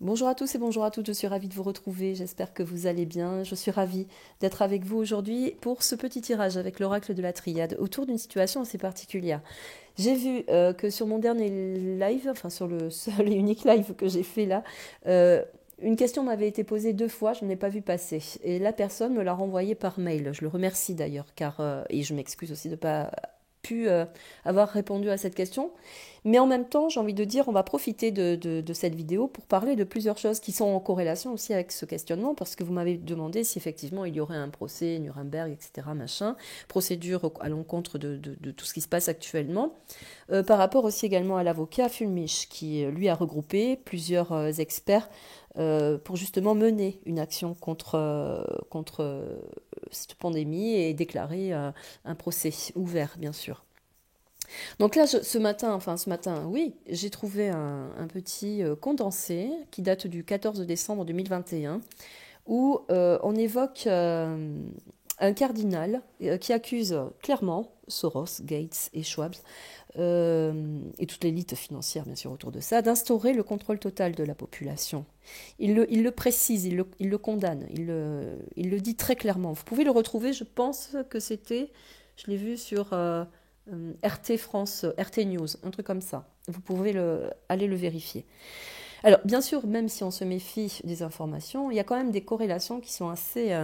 Bonjour à tous et bonjour à toutes, je suis ravie de vous retrouver, j'espère que vous allez bien. Je suis ravie d'être avec vous aujourd'hui pour ce petit tirage avec l'oracle de la triade autour d'une situation assez particulière. J'ai vu que sur mon dernier live, enfin sur le seul et unique live que j'ai fait là, euh, une question m'avait été posée 2 fois, je ne l'ai pas vu passer. Et la personne me l'a renvoyée par mail. Je le remercie d'ailleurs, et je m'excuse aussi de ne pas pu avoir répondu à cette question. Mais en même temps, j'ai envie de dire, on va profiter de cette vidéo pour parler de plusieurs choses qui sont en corrélation aussi avec ce questionnement, parce que vous m'avez demandé si effectivement il y aurait un procès, Nuremberg, etc., machin, procédure à l'encontre de tout ce qui se passe actuellement. Par rapport aussi également à l'avocat Fulmich, qui lui a regroupé plusieurs experts pour justement mener une action contre cette pandémie et déclarer un procès ouvert, bien sûr. Donc là, ce matin, oui, j'ai trouvé un petit condensé qui date du 14 décembre 2021, où on évoque un cardinal qui accuse clairement Soros, Gates et Schwab, et toute l'élite financière, bien sûr, autour de ça, d'instaurer le contrôle total de la population. Il le précise, il le condamne, il le dit très clairement. Vous pouvez le retrouver, je pense que c'était, je l'ai vu sur RT France, RT News, un truc comme ça. Vous pouvez aller le vérifier. Alors, bien sûr, même si on se méfie des informations, il y a quand même des corrélations qui sont assez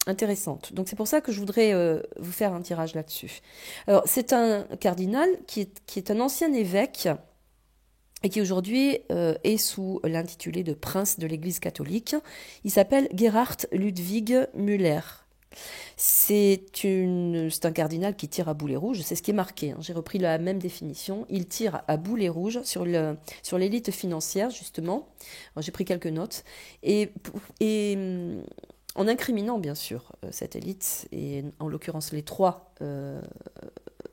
intéressantes. Donc, c'est pour ça que je voudrais vous faire un tirage là-dessus. Alors, c'est un cardinal qui est un ancien évêque et qui aujourd'hui est sous l'intitulé de prince de l'Église catholique. Il s'appelle Gerhard Ludwig Müller. C'est un cardinal qui tire à boulet rouge, c'est ce qui est marqué, hein. J'ai repris la même définition. Il tire à boulet rouge sur l'élite financière, justement. J'ai pris quelques notes. Et en incriminant, bien sûr, cette élite, et en l'occurrence les trois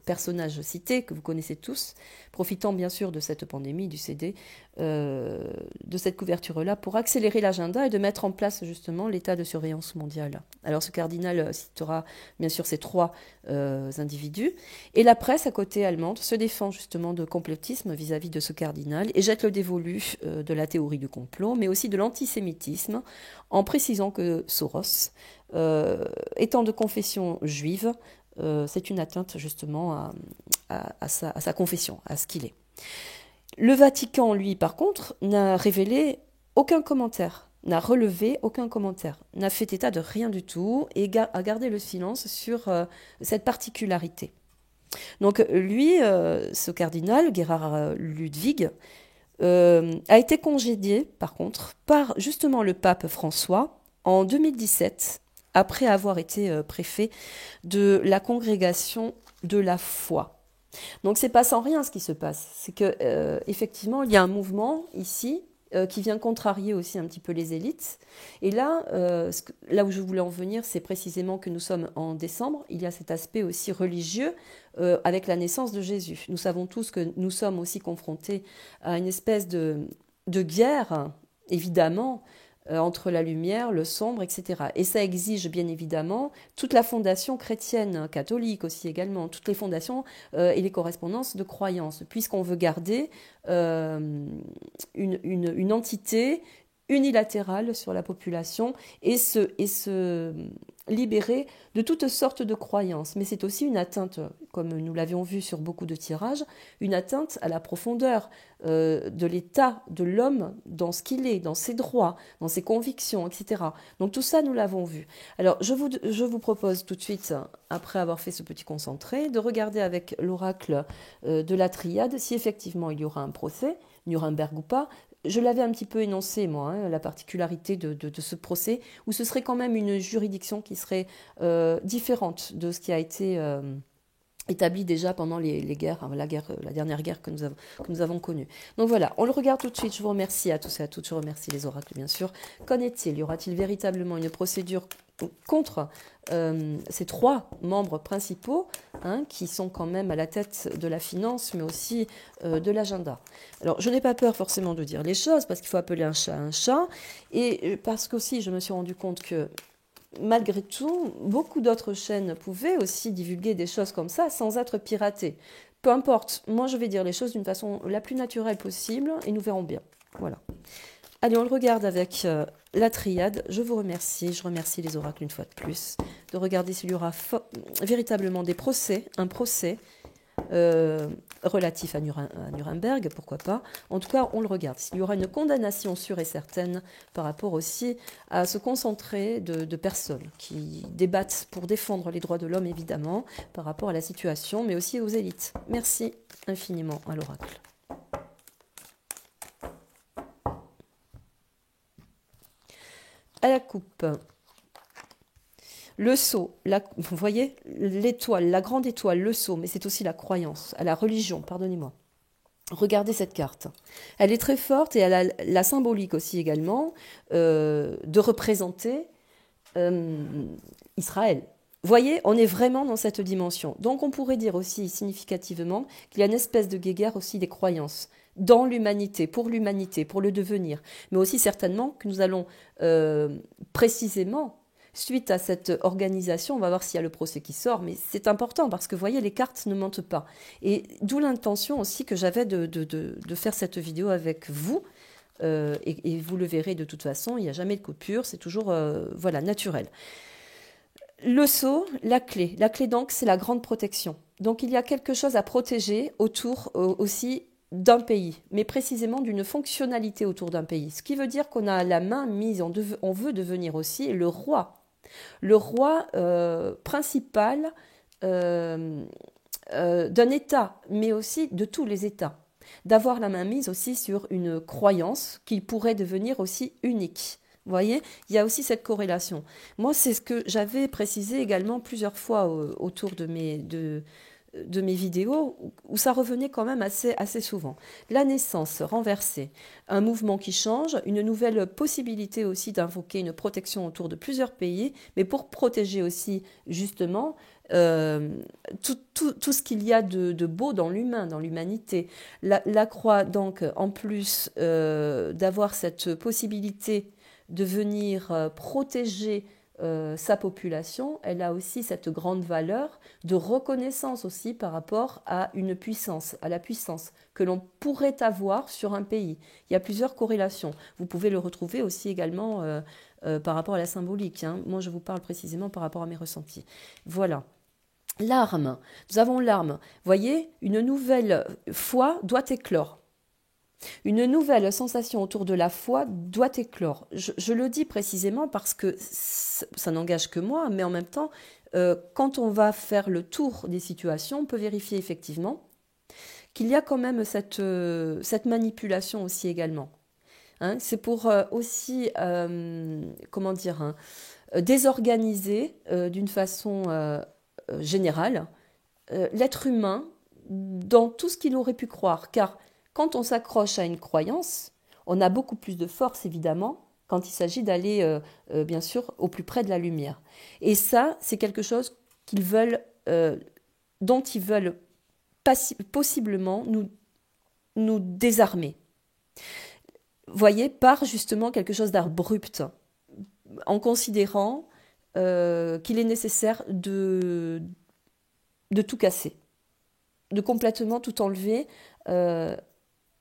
personnages cités, que vous connaissez tous, profitant bien sûr de cette pandémie, du CD, de cette couverture-là, pour accélérer l'agenda et de mettre en place justement l'état de surveillance mondiale. Alors ce cardinal citera bien sûr ces trois individus, et la presse à côté allemande se défend justement de complotisme vis-à-vis de ce cardinal et jette le dévolu de la théorie du complot, mais aussi de l'antisémitisme, en précisant que Soros, étant de confession juive, c'est une atteinte justement à sa confession, à ce qu'il est. Le Vatican, lui, par contre, n'a révélé aucun commentaire, n'a relevé aucun commentaire, n'a fait état de rien du tout et a gardé le silence sur cette particularité. Donc lui, ce cardinal, Gerhard Ludwig, a été congédié, par contre, par justement le pape François en 2017, après avoir été préfet de la congrégation de la foi. Donc c'est pas sans rien ce qui se passe, c'est que effectivement il y a un mouvement ici qui vient contrarier aussi un petit peu les élites. Et là, là où je voulais en venir, c'est précisément que nous sommes en décembre. Il y a cet aspect aussi religieux avec la naissance de Jésus. Nous savons tous que nous sommes aussi confrontés à une espèce de guerre, évidemment, entre la lumière, le sombre, etc. Et ça exige bien évidemment toute la fondation chrétienne, catholique aussi également, toutes les fondations et les correspondances de croyances, puisqu'on veut garder une entité unilatérale sur la population et se libérer de toutes sortes de croyances. Mais c'est aussi une atteinte, comme nous l'avions vu sur beaucoup de tirages, une atteinte à la profondeur de l'état de l'homme dans ce qu'il est, dans ses droits, dans ses convictions, etc. Donc tout ça, nous l'avons vu. Alors je vous propose tout de suite, après avoir fait ce petit concentré, de regarder avec l'oracle de la triade si effectivement il y aura un procès, Nuremberg ou pas. Je l'avais un petit peu énoncé, moi, hein, la particularité de ce procès, où ce serait quand même une juridiction qui serait différente de ce qui a été établi déjà pendant les guerres, hein, la dernière guerre que nous avons connue. Donc voilà, on le regarde tout de suite. Je vous remercie à tous et à toutes. Je remercie les oracles, bien sûr. Qu'en est-il? Y aura-t-il véritablement une procédure contre ces trois membres principaux, hein, qui sont quand même à la tête de la finance, mais aussi de l'agenda? Alors, je n'ai pas peur forcément de dire les choses, parce qu'il faut appeler un chat, et parce qu'aussi, je me suis rendu compte que malgré tout, beaucoup d'autres chaînes pouvaient aussi divulguer des choses comme ça sans être piratées. Peu importe, moi je vais dire les choses d'une façon la plus naturelle possible et nous verrons bien. Voilà. Allez, on le regarde avec la triade. Je vous remercie, je remercie les oracles une fois de plus, de regarder s'il y aura véritablement des procès, un procès relatif à Nuremberg, pourquoi pas. En tout cas, on le regarde. S'il y aura une condamnation sûre et certaine par rapport aussi à se concentrer de personnes qui débattent pour défendre les droits de l'homme, évidemment, par rapport à la situation, mais aussi aux élites. Merci infiniment à l'oracle. À la coupe. Le sceau, vous voyez, l'étoile, la grande étoile, le sceau, mais c'est aussi la croyance, à la religion, pardonnez-moi. Regardez cette carte. Elle est très forte et elle a la symbolique aussi également de représenter Israël. Vous voyez, on est vraiment dans cette dimension. Donc on pourrait dire aussi significativement qu'il y a une espèce de guéguerre aussi des croyances dans l'humanité, pour le devenir. Mais aussi certainement que nous allons précisément, suite à cette organisation, on va voir s'il y a le procès qui sort, mais c'est important parce que vous voyez, les cartes ne mentent pas. Et d'où l'intention aussi que j'avais de faire cette vidéo avec vous. Et vous le verrez de toute façon, il n'y a jamais de coupure, c'est toujours voilà, naturel. Le sceau, la clé donc c'est la grande protection. Donc il y a quelque chose à protéger autour aussi d'un pays, mais précisément d'une fonctionnalité autour d'un pays. Ce qui veut dire qu'on a la main mise, on veut devenir aussi le roi principal d'un État, mais aussi de tous les États. D'avoir la main mise aussi sur une croyance qui pourrait devenir aussi unique. Vous voyez, il y a aussi cette corrélation. Moi, c'est ce que j'avais précisé également plusieurs fois autour de mes vidéos, où ça revenait quand même assez souvent. La naissance renversée, un mouvement qui change, une nouvelle possibilité aussi d'invoquer une protection autour de plusieurs pays, mais pour protéger aussi justement tout ce qu'il y a de beau dans l'humain, dans l'humanité. La croix, donc, en plus d'avoir cette possibilité de venir protéger sa population, elle a aussi cette grande valeur de reconnaissance aussi par rapport à une puissance, à la puissance que l'on pourrait avoir sur un pays. Il y a plusieurs corrélations. Vous pouvez le retrouver aussi également par rapport à la symbolique. Hein. Moi, je vous parle précisément par rapport à mes ressentis. Voilà. L'arme. Nous avons l'arme. Voyez, une nouvelle foi doit éclore. Une nouvelle sensation autour de la foi doit éclore. Je le dis précisément parce que ça n'engage que moi, mais en même temps, quand on va faire le tour des situations, on peut vérifier effectivement qu'il y a quand même cette manipulation aussi également. Hein, c'est pour aussi, comment dire, hein, désorganiser d'une façon générale l'être humain dans tout ce qu'il aurait pu croire, car quand on s'accroche à une croyance, on a beaucoup plus de force, évidemment, quand il s'agit d'aller, bien sûr, au plus près de la lumière. Et ça, c'est quelque chose dont ils veulent possiblement nous désarmer. Voyez, par justement quelque chose d'abrupt, en considérant qu'il est nécessaire de tout casser, de complètement tout enlever,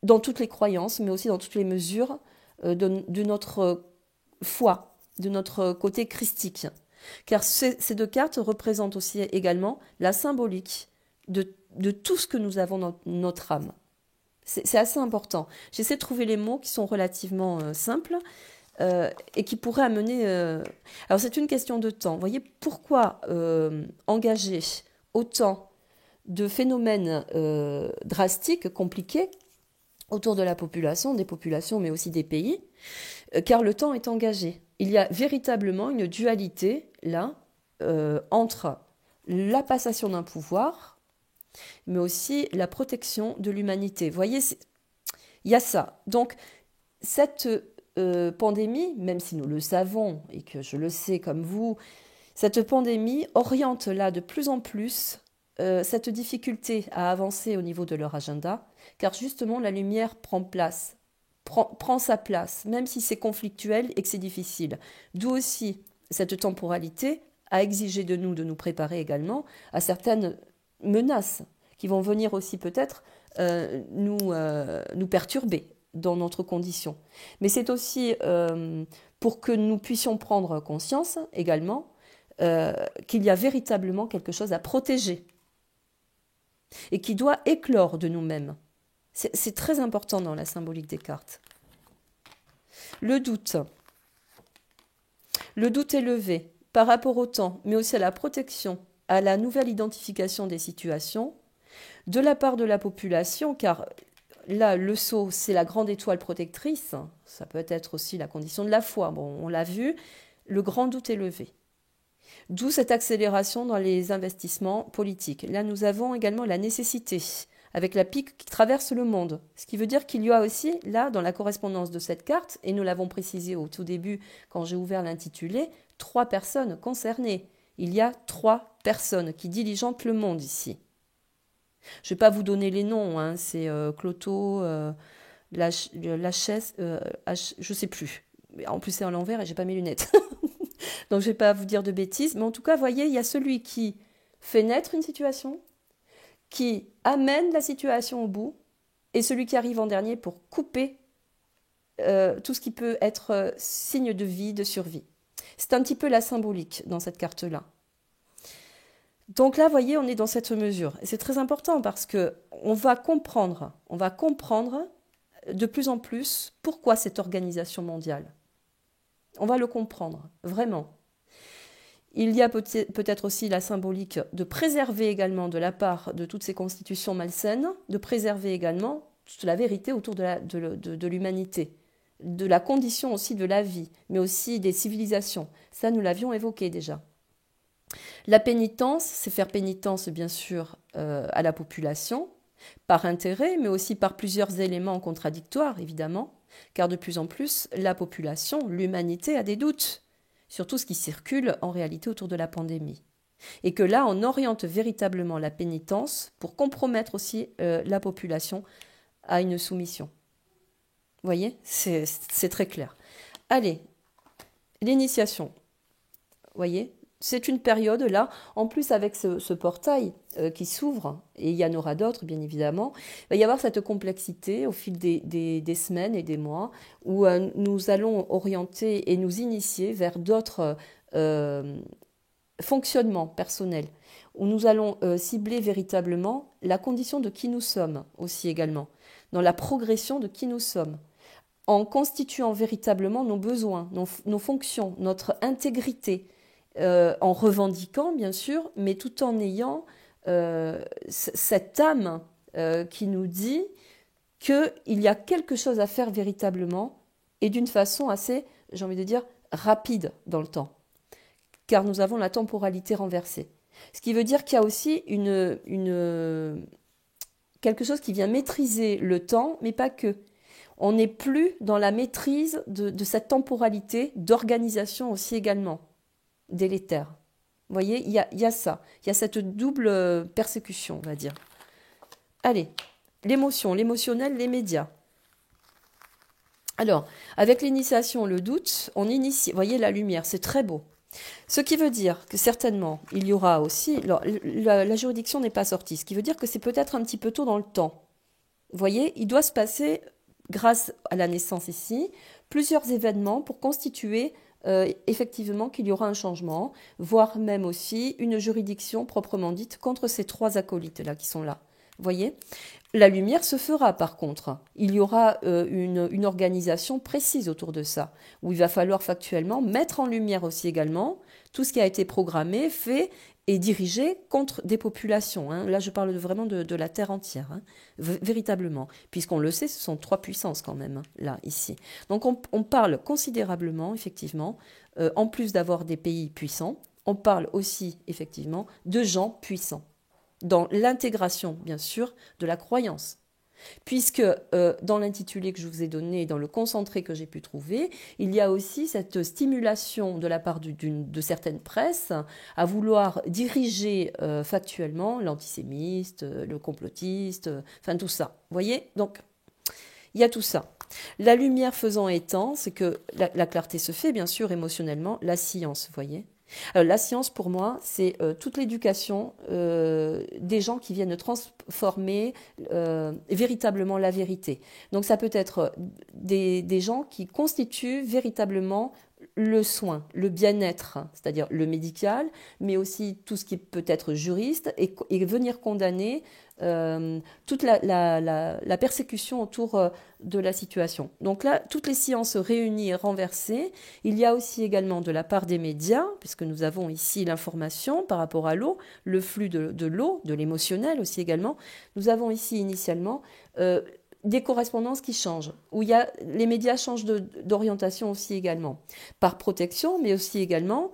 dans toutes les croyances, mais aussi dans toutes les mesures de notre foi, de notre côté christique. Car ces deux cartes représentent aussi également la symbolique de tout ce que nous avons dans notre âme. C'est assez important. J'essaie de trouver les mots qui sont relativement simples et qui pourraient amener... Alors c'est une question de temps. Vous voyez, pourquoi engager autant de phénomènes drastiques, compliqués, autour de la population, des populations, mais aussi des pays, car le temps est engagé. Il y a véritablement une dualité, là, entre la passation d'un pouvoir, mais aussi la protection de l'humanité. Vous voyez, il y a ça. Donc, cette pandémie, même si nous le savons, et que je le sais comme vous, cette pandémie oriente là de plus en plus cette difficulté à avancer au niveau de leur agenda, car justement la lumière prend sa place, même si c'est conflictuel et que c'est difficile. D'où aussi cette temporalité a exigé de nous préparer également à certaines menaces qui vont venir aussi peut-être nous perturber. dans notre condition. Mais c'est aussi pour que nous puissions prendre conscience également qu'il y a véritablement quelque chose à protéger et qui doit éclore de nous-mêmes. C'est très important dans la symbolique des cartes. Le doute. Le doute élevé par rapport au temps, mais aussi à la protection, à la nouvelle identification des situations, de la part de la population, car là, le sceau, c'est la grande étoile protectrice, ça peut être aussi la condition de la foi, bon, on l'a vu, le grand doute élevé. D'où cette accélération dans les investissements politiques. Là, nous avons également la nécessité, avec la pique qui traverse le monde. Ce qui veut dire qu'il y a aussi, là, dans la correspondance de cette carte, et nous l'avons précisé au tout début quand j'ai ouvert l'intitulé, 3 personnes concernées. Il y a 3 personnes qui diligentent le monde ici. Je ne vais pas vous donner les noms, hein, c'est Cloto, Lachès, je ne sais plus. En plus, c'est à l'envers et je n'ai pas mes lunettes. Donc, je ne vais pas vous dire de bêtises. Mais en tout cas, vous voyez, il y a celui qui fait naître une situation, qui amène la situation au bout, et celui qui arrive en dernier pour couper tout ce qui peut être signe de vie, de survie. C'est un petit peu la symbolique dans cette carte-là. Donc là, vous voyez, on est dans cette mesure. Et c'est très important parce qu'on va comprendre de plus en plus pourquoi cette organisation mondiale. On va le comprendre, vraiment. Il y a peut-être aussi la symbolique de préserver également de la part de toutes ces constitutions malsaines, de préserver également toute la vérité autour de l'humanité, de la condition aussi de la vie, mais aussi des civilisations. Ça, nous l'avions évoqué déjà. La pénitence, c'est faire pénitence bien sûr à la population, par intérêt, mais aussi par plusieurs éléments contradictoires, évidemment, car de plus en plus, la population, l'humanité a des doutes sur tout ce qui circule en réalité autour de la pandémie. Et que là, on oriente véritablement la pénitence pour compromettre aussi la population à une soumission. Vous voyez, c'est très clair. Allez, l'initiation. Vous voyez, c'est une période là, en plus avec ce portail qui s'ouvre, et il y en aura d'autres bien évidemment, il va y avoir cette complexité au fil des semaines et des mois où nous allons orienter et nous initier vers d'autres fonctionnements personnels, où nous allons cibler véritablement la condition de qui nous sommes aussi également, dans la progression de qui nous sommes, en constituant véritablement nos besoins, nos fonctions, notre intégrité, en revendiquant bien sûr, mais tout en ayant cette âme qui nous dit qu'il y a quelque chose à faire véritablement et d'une façon assez, j'ai envie de dire, rapide dans le temps, car nous avons la temporalité renversée. Ce qui veut dire qu'il y a aussi quelque chose qui vient maîtriser le temps, mais pas que. On n'est plus dans la maîtrise de cette temporalité d'organisation aussi également. Délétère. Vous voyez, il y a ça. Il y a cette double persécution, on va dire. Allez, l'émotion, l'émotionnel, les médias. Alors, avec l'initiation, le doute, on initie. Vous voyez la lumière, c'est très beau. Ce qui veut dire que certainement, il y aura aussi... Alors, la juridiction n'est pas sortie, ce qui veut dire que c'est peut-être un petit peu tôt dans le temps. Vous voyez, il doit se passer, grâce à la naissance ici, plusieurs événements pour constituer... effectivement qu'il y aura un changement, voire même aussi une juridiction proprement dite contre ces 3 acolytes-là qui sont là. Vous voyez ? La lumière se fera par contre. Il y aura une organisation précise autour de ça, où il va falloir factuellement mettre en lumière aussi également tout ce qui a été programmé, fait et dirigé contre des populations. Hein. Là, je parle vraiment de la terre entière, hein, véritablement. Puisqu'on le sait, ce sont 3 puissances quand même, là, ici. Donc, on parle considérablement, effectivement, en plus d'avoir des pays puissants, on parle aussi, effectivement, de gens puissants. Dans l'intégration, bien sûr, de la croyance. Puisque dans l'intitulé que je vous ai donné, dans le concentré que j'ai pu trouver, il y a aussi cette stimulation de la part de certaines presses à vouloir diriger factuellement l'antisémiste, le complotiste, enfin tout ça. Vous voyez ? Donc, il y a tout ça. La lumière faisant étant, c'est que la clarté se fait, bien sûr, émotionnellement, la science, vous voyez ? La science, pour moi, c'est toute l'éducation des gens qui viennent transformer véritablement la vérité. Donc ça peut être des gens qui constituent véritablement le soin, le bien-être, c'est-à-dire le médical, mais aussi tout ce qui peut être juriste, et venir condamner toute la persécution autour de la situation. Donc là, toutes les sciences réunies et renversées. Il y a aussi également de la part des médias, puisque nous avons ici l'information par rapport à l'eau, le flux de l'eau, de l'émotionnel aussi également. Nous avons ici initialement des correspondances qui changent, où les médias changent d'orientation aussi également, par protection, mais aussi également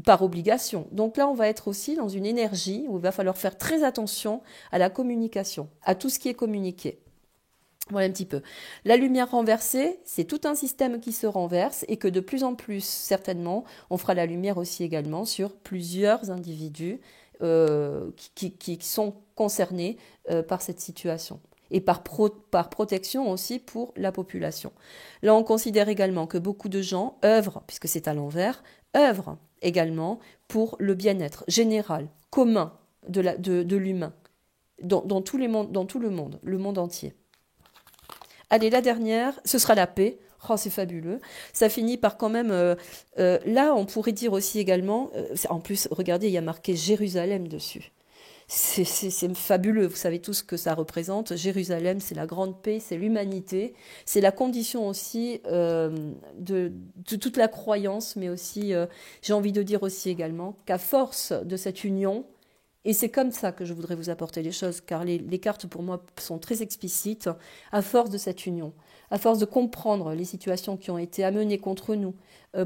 par obligation. Donc là, on va être aussi dans une énergie où il va falloir faire très attention à la communication, à tout ce qui est communiqué. Voilà un petit peu. La lumière renversée, c'est tout un système qui se renverse et que de plus en plus, certainement, on fera la lumière aussi également sur plusieurs individus qui sont concernés par cette situation et par protection aussi pour la population. Là, on considère également que beaucoup de gens œuvrent, puisque c'est à l'envers, œuvrent également pour le bien-être général, commun de l'humain, dans tout le monde entier. Allez, la dernière, ce sera la paix. Oh, c'est fabuleux. Ça finit par quand même... là, on pourrait dire aussi également... en plus, regardez, il y a marqué Jérusalem dessus. C'est fabuleux. Vous savez tous ce que ça représente. Jérusalem, c'est la grande paix, c'est l'humanité. C'est la condition aussi de toute la croyance, mais aussi, j'ai envie de dire aussi également, qu'à force de cette union... Et c'est comme ça que je voudrais vous apporter les choses, car les cartes pour moi sont très explicites, à force de cette union, à force de comprendre les situations qui ont été amenées contre nous,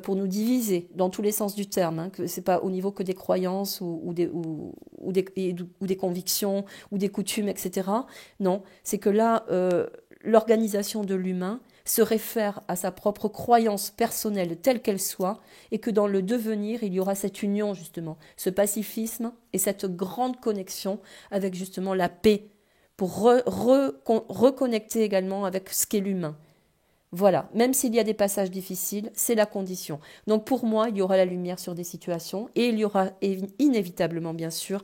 pour nous diviser dans tous les sens du terme, hein, que c'est pas au niveau que des croyances ou des convictions ou des coutumes, etc. Non, c'est que là, l'organisation de l'humain se réfère à sa propre croyance personnelle telle qu'elle soit, et que dans le devenir, il y aura cette union justement, ce pacifisme et cette grande connexion avec justement la paix, pour reconnecter également avec ce qu'est l'humain. Voilà, même s'il y a des passages difficiles, c'est la condition. Donc pour moi, il y aura la lumière sur des situations et il y aura inévitablement, bien sûr,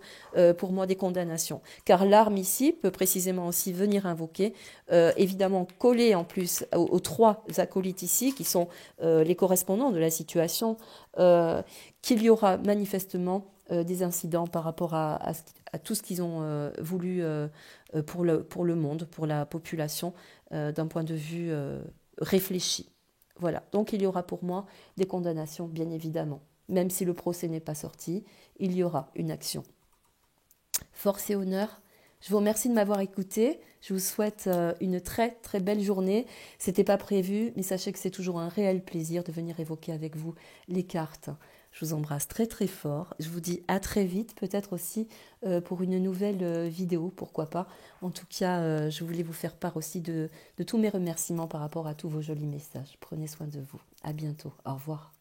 pour moi, des condamnations. Car l'arme ici peut précisément aussi venir invoquer, évidemment collé en plus aux trois acolytes ici, qui sont les correspondants de la situation, qu'il y aura manifestement des incidents par rapport à tout ce qu'ils ont voulu pour le monde, pour la population, d'un point de vue réfléchi. Voilà, donc il y aura pour moi des condamnations, bien évidemment. Même si le procès n'est pas sorti, il y aura une action. Force et honneur. Je vous remercie de m'avoir écouté. Je vous souhaite une très très belle journée. C'était pas prévu, mais sachez que c'est toujours un réel plaisir de venir évoquer avec vous les cartes. Je vous embrasse très très fort. Je vous dis à très vite, peut-être aussi pour une nouvelle vidéo, pourquoi pas. En tout cas, je voulais vous faire part aussi de tous mes remerciements par rapport à tous vos jolis messages. Prenez soin de vous. À bientôt. Au revoir.